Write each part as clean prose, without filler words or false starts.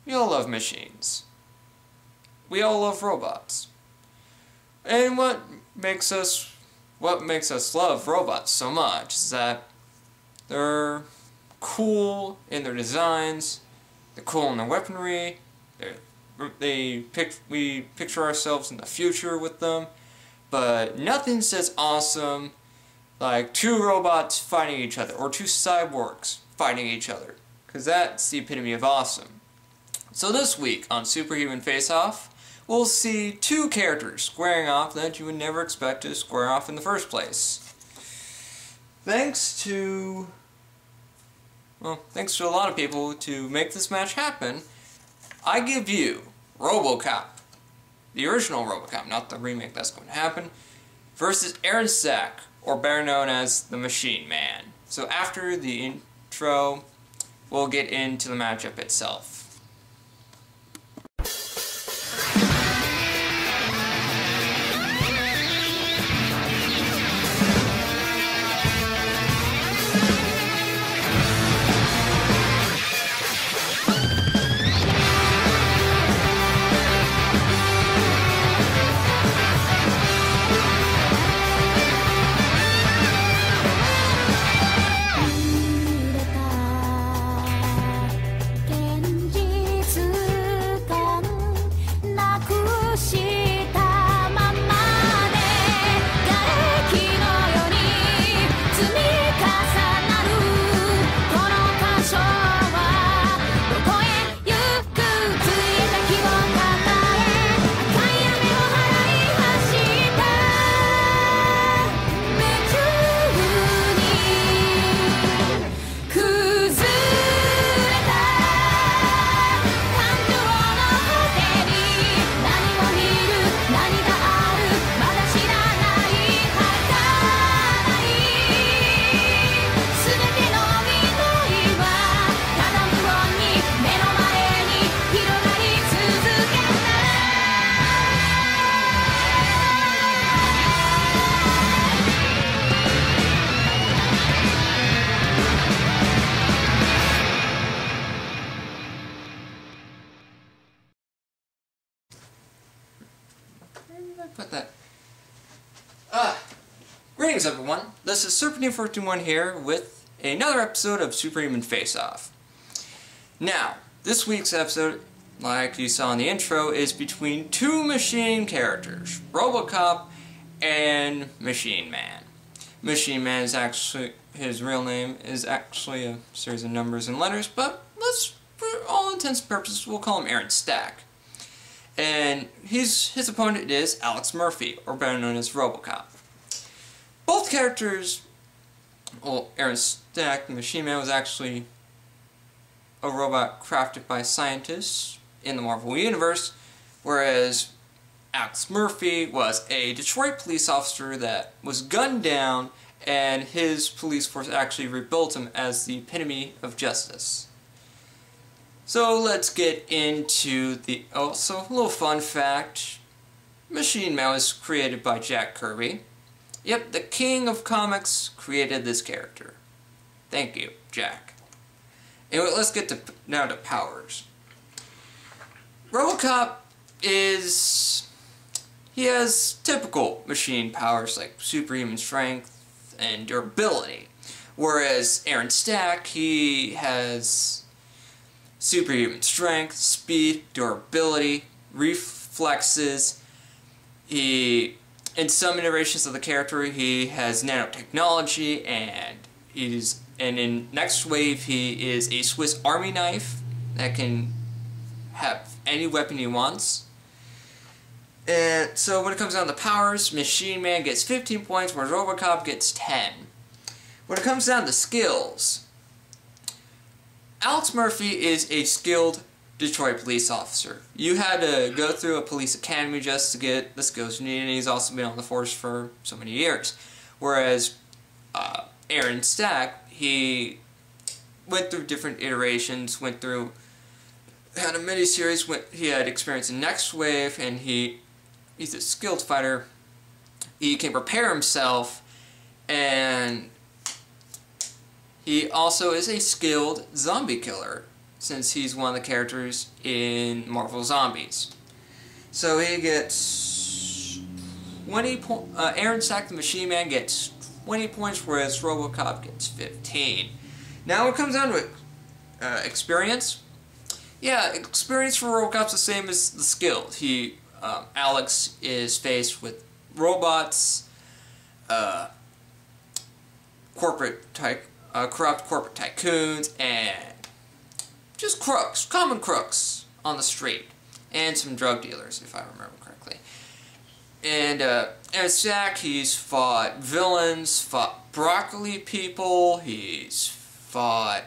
We all love machines. We all love robots. And what makes us love robots so much is that they're cool in their designs, they're cool in their weaponry, we picture ourselves in the future with them, but nothing says awesome like two robots fighting each other, or two cyborgs fighting each other, because that's the epitome of awesome. So this week on Superhuman Face-Off, we'll see two characters squaring off that you would never expect to square off in the first place. Thanks to a lot of people to make this match happen, I give you Robocop, the original Robocop, not the remake that's going to happen, versus Aaron Stack, or better known as the Machine Man. So after the intro, we'll get into the matchup itself. Greetings everyone, this is Super41 here with another episode of Superhuman Face-Off. Now, this week's episode, like you saw in the intro, is between two machine characters, Robocop and Machine Man. Machine Man is actually, his real name is actually a series of numbers and letters, but for all intents and purposes, we'll call him Aaron Stack. And his opponent is Alex Murphy, or better known as Robocop. Both characters, well, Aaron Stack, the Machine Man, was actually a robot crafted by scientists in the Marvel Universe, whereas Alex Murphy was a Detroit police officer that was gunned down, and his police force actually rebuilt him as the epitome of justice. So let's get into the, also a little fun fact, Machine Man was created by Jack Kirby. Yep, the king of comics created this character. Thank you, Jack. Anyway, let's get now to powers. Robocop he has typical machine powers like superhuman strength and durability. Whereas Aaron Stack, he has superhuman strength, speed, durability, reflexes. In some iterations of the character, he has nanotechnology, and in Next Wave, he is a Swiss Army knife that can have any weapon he wants. And so when it comes down to powers, Machine Man gets 15 points, whereas Robocop gets 10. When it comes down to skills, Alex Murphy is a skilled Detroit police officer. You had to go through a police academy just to get the skills you need, and he's also been on the force for so many years. Whereas Aaron Stack, he went through different iterations, had a mini-series, he had experience in Next Wave, and he's a skilled fighter. He can prepare himself, and he also is a skilled zombie killer. since he's one of the characters in Marvel Zombies. So he gets 20 points. Aaron Stack the Machine Man gets 20 points, whereas Robocop gets 15. Now it comes down to experience. Yeah, experience for Robocop's the same as the skill. Alex is faced with robots, corrupt corporate tycoons, and just crooks, common crooks on the street. And some drug dealers, if I remember correctly. And Stack, he's fought villains, fought broccoli people, he's fought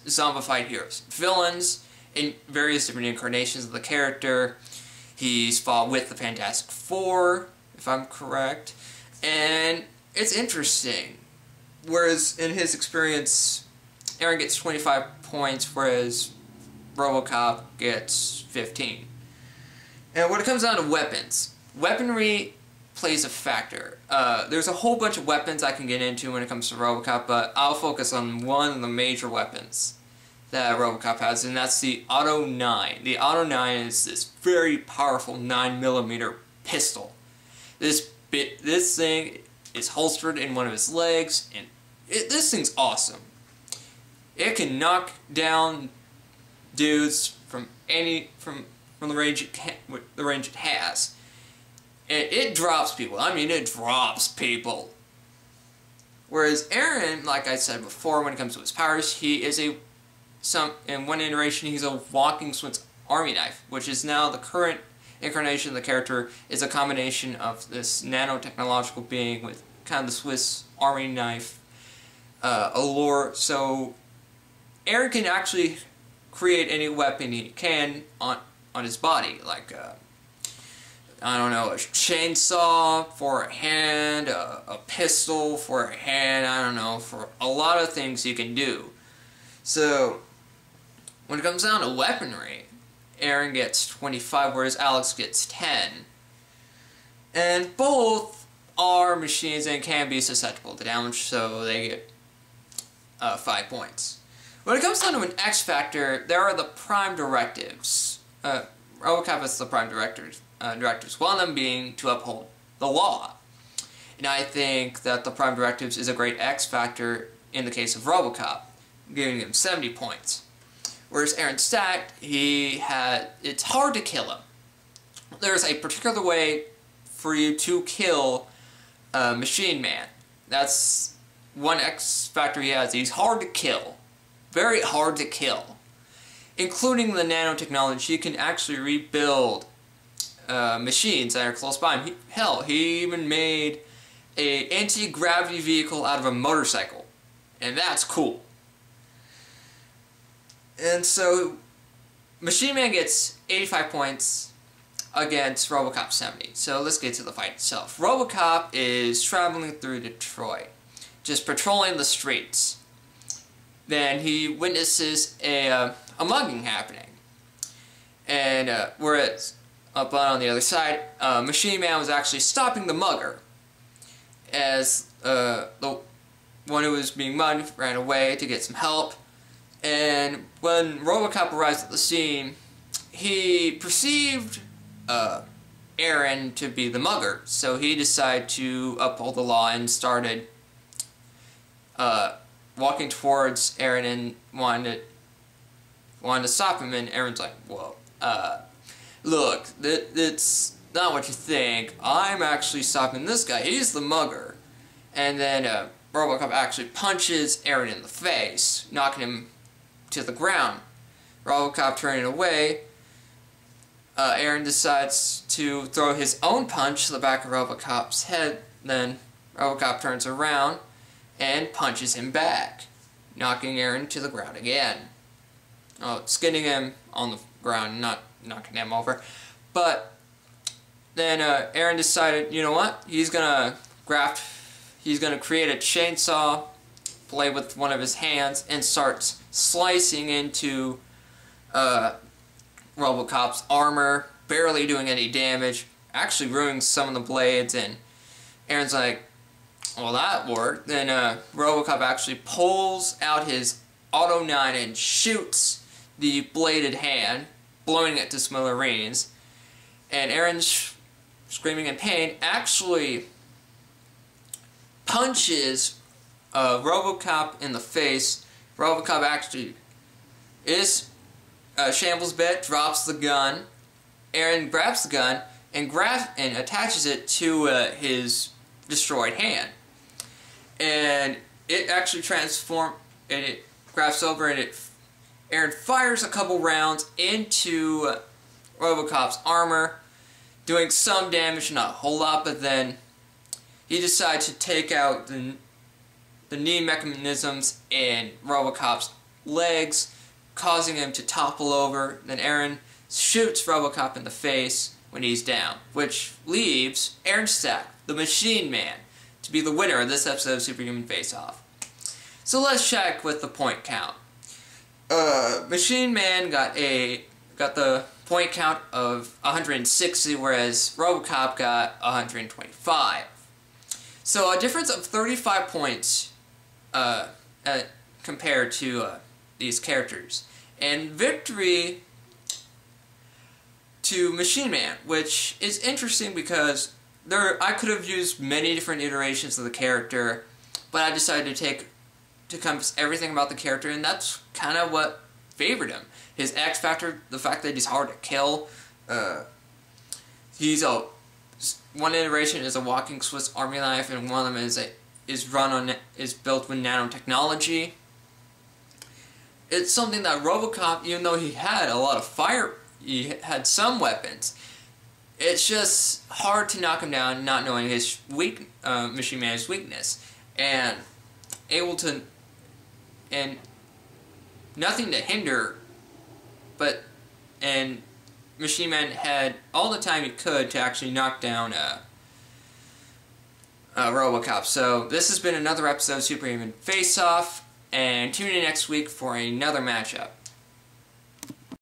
zombified heroes. Villains in various different incarnations of the character. He's fought with the Fantastic Four, if I'm correct. And it's interesting. Whereas in his experience, Aaron gets 25 points, whereas Robocop gets 15. And when it comes down to weapons, weaponry plays a factor. There's a whole bunch of weapons I can get into when it comes to Robocop, but I'll focus on one of the major weapons that Robocop has, and that's the Auto 9. The Auto 9 is this very powerful 9mm pistol. This thing is holstered in one of his legs, and this thing's awesome. It can knock down dudes from the range it has. It drops people. I mean, it drops people. Whereas Aaron, like I said before, when it comes to his powers, he is in one iteration, he's a walking Swiss Army knife, which is now the current incarnation of the character, is a combination of this nanotechnological being with kind of the Swiss Army knife allure. So Aaron can actually create any weapon he can on his body, like I don't know, a chainsaw for a hand, a pistol for a hand, I don't know, for a lot of things he can do. So when it comes down to weaponry, Aaron gets 25, whereas Alex gets 10. And both are machines and can be susceptible to damage, so they get 5 points. When it comes down to an X Factor, there are the prime directives. Robocop has the prime directives, one of them being to uphold the law. And I think that the prime directives is a great X Factor in the case of Robocop, giving him 70 points. Whereas Aaron Stack, it's hard to kill him. There's a particular way for you to kill Machine Man. That's one X Factor he has. He's hard to kill. Very hard to kill. Including the nanotechnology, he can actually rebuild machines that are close by him. Hell, he even made an anti-gravity vehicle out of a motorcycle. And that's cool. And so, Machine Man gets 85 points against Robocop 70. So let's get to the fight itself. Robocop is traveling through Detroit, just patrolling the streets. Then he witnesses a mugging happening. And whereas up on the other side, Machine Man was actually stopping the mugger, as the one who was being mugged ran away to get some help. And when Robocop arrives at the scene, he perceived Aaron to be the mugger, so he decided to uphold the law and started walking towards Aaron and wanted to stop him. And Aaron's like, "Whoa, look, that's not what you think. I'm actually stopping this guy. He's the mugger." And then Robocop actually punches Aaron in the face, knocking him to the ground. Robocop turning away, Aaron decides to throw his own punch to the back of Robocop's head. Then Robocop turns around and punches him back, knocking Aaron to the ground again. Skinning him on the ground, not knocking him over. But then Aaron decided, you know what? He's gonna create a chainsaw blade with one of his hands and starts slicing into Robocop's armor, barely doing any damage, actually ruining some of the blades. And Aaron's like, well, that worked. Then Robocop actually pulls out his Auto 9 and shoots the bladed hand, blowing it to smithereens, and Aaron's screaming in pain, actually punches Robocop in the face. Robocop actually shambles a bit, drops the gun. Aaron grabs the gun and attaches it to his destroyed hand. And it actually transforms, and it grabs over, and Aaron fires a couple rounds into Robocop's armor, doing some damage, not a whole lot, but then he decides to take out the knee mechanisms in Robocop's legs, causing him to topple over. Then Aaron shoots Robocop in the face when he's down, which leaves Aaron Stack, the Machine Man, to be the winner of this episode of Superhuman Face-Off. So let's check with the point count. Machine Man got the point count of 160, whereas Robocop got 125. So a difference of 35 points compared to these characters. And victory to Machine Man, which is interesting because I could have used many different iterations of the character, but I decided to encompass everything about the character, and that's kind of what favored him. His X factor, the fact that he's hard to kill. One iteration is a walking Swiss Army knife, and one of them is built with nanotechnology. It's something that Robocop, even though he had a lot of fire, he had some weapons. It's just hard to knock him down, not knowing his Machine Man's weakness, and nothing to hinder, and Machine Man had all the time he could to actually knock down Robocop. So this has been another episode of Superhuman Face-Off, and tune in next week for another matchup.